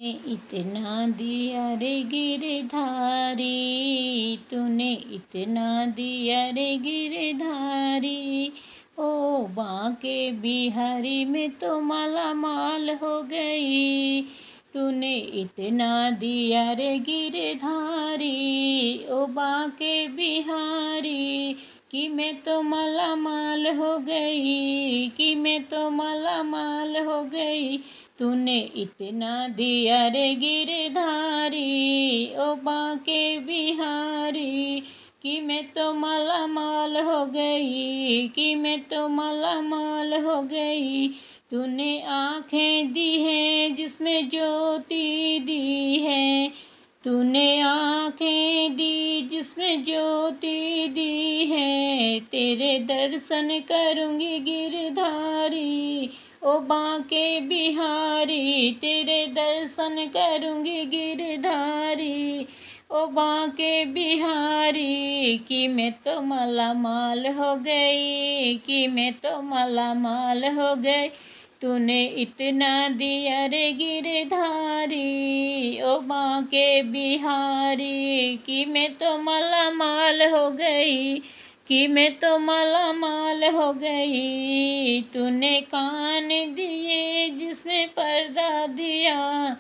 इतना दिया रे गिरधारी, तूने इतना दिया रे गिरधारी। ओ बांके बिहारी में तो माला माल हो गई। तूने इतना दिया रे गिरधारी, ओ बांके बिहारी, कि मैं तो माला माल हो गई, कि मैं तो माला माल हो गई। तूने इतना दिया रे गिरधारी, ओ बांके बिहारी, कि मैं तो माला माल हो गई, कि मैं तो माला माल हो गई। तूने आँखें दी हैं जिसमें ज्योति दी है, तूने आँखें दी जिसमें ज्योति दी है। तेरे दर्शन करूँगी गिरधारी, ओ बांके बिहारी, तेरे दर्शन करूँगी गिरधारी, ओ बांके बिहारी, कि मैं तो माला माल हो गई, कि मैं तो माला माल हो गई। तूने इतना दिया रे गिरधारी, ओ बांके बिहारी, कि मैं तो माला माल हो गई, कि मैं तो माला माल हो गई। तूने कान दिए जिसमें पर्दा दिया,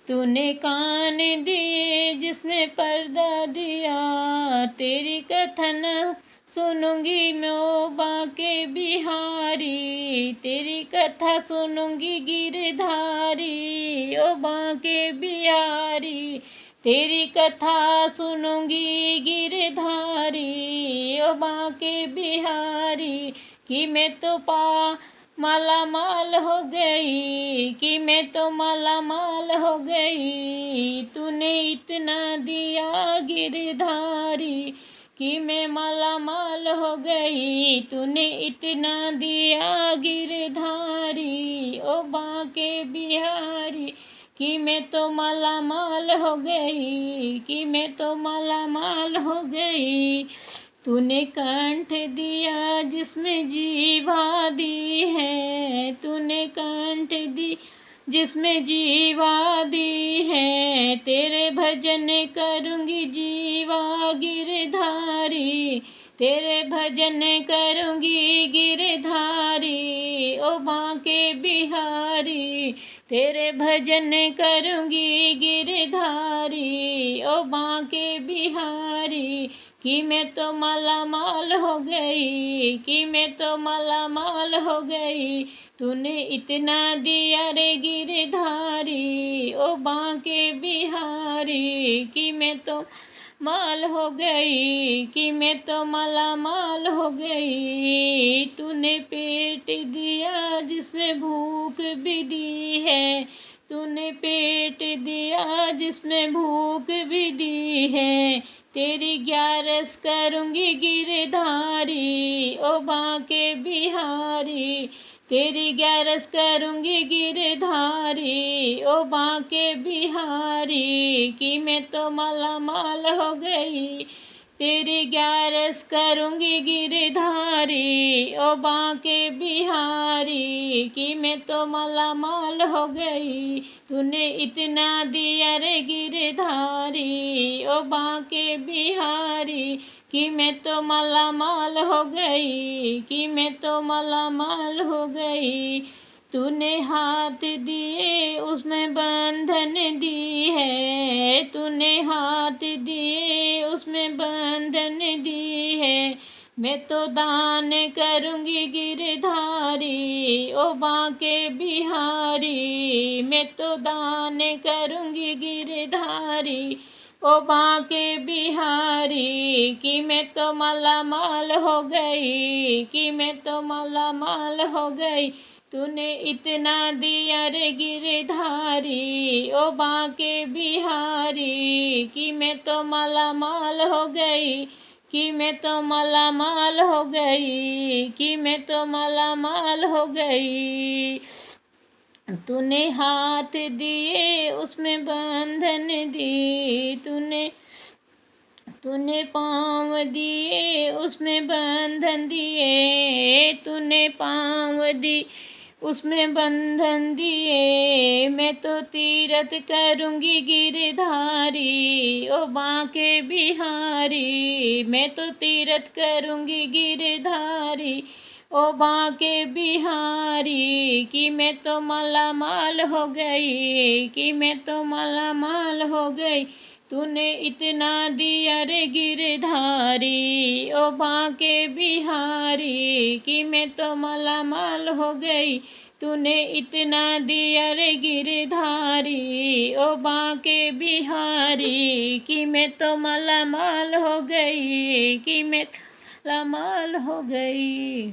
तूने कान दिए जिसमें पर्दा दिया। तेरी कथन सुनूंगी मैं ओ बांके बिहारी, तेरी कथा सुनूंगी गिरधारी, ओ बांके बिहारी, तेरी कथा सुनूंगी गिरधारी, ओ बांके बिहारी, कि मैं तो माला माल हो गई, कि मैं तो माला माल हो गई। तूने इतना दिया गिरधारी, कि मैं माला माल हो गई। तूने इतना दिया गिरधारी, ओ बांके बिहारी, कि मैं तो माला माल हो गई, कि मैं तो माला माल हो गई। तूने कंठ दिया जिसमें जीवा दी है, तूने कंठ दी जिसमें जीवा दी है। तेरे भजन करूँगी जीवा गिरधारी, तेरे भजन करूँगी गिरधारी, ओ बांके बिहारी, तेरे भजन करूँगी गिरधारी, ओ बांके बिहारी, कि मैं तो माला माल हो गई, कि मैं तो माला माल हो गई। तूने इतना दिया रे गिरधारी, ओ बांके बिहारी, कि मैं तो माल हो गई, कि मैं तो माला माल हो गई। तूने पेट दिया जिसमें भूख भी दी है, तूने पेट दिया जिसमें भूख भी दी है। तेरी ग्यारस करूँगी गिरधारी, ओ बांके बिहारी, तेरी ग्यारस करूँगी गिरधारी, ओ बांके बिहारी, कि मैं तो माला माल हो गई। तेरी ग्यारस करूँगी गिरधारी, ओ बांके बिहारी, कि मैं तो माला माल हो गई। तूने इतना दिया रे गिरधारी, ओ बांके बिहारी, कि मैं तो माला माल हो गई, कि मैं तो माला माल हो गई। तूने हाथ दिए उसमें बंधन दी है, तूने हाथ दिए उसमें बंधन दी है। मैं तो दान करूँगी गिरधारी, ओ बांके बिहारी, मैं तो दान करूँगी गिरधारी, ओ बांके बिहारी, कि मैं तो माला माल हो गई, कि मैं तो माला माल हो गई। तूने इतना दिया रे गिरधारी, ओ बांके बिहारी, कि मैं तो माला माल हो गई, कि मैं तो माला माल हो गई, कि मैं तो माला माल हो गई। तूने हाथ दिए उसमें बंधन दी, तूने पाँव दिए उसमें बंधन दिए, तूने पाँव दी उसमें बंधन दिए मैं तो तीरथ करूँगी गिरधारी। ओ बांके बिहारी मैं तो तीरथ करूँगी गिरधारी। ओ बांके बिहारी कि मैं तो माला माल हो गई, कि मैं तो माला माल हो गई। तूने इतना दिया रे गिरधारी। ओ बांके बिहारी कि मैं तो माला माल हो गई। तूने इतना दिया रे गिरधारी। ओ बांके बिहारी कि मैं तो माला माल हो गई, कि मैं तो माला माल हो गई।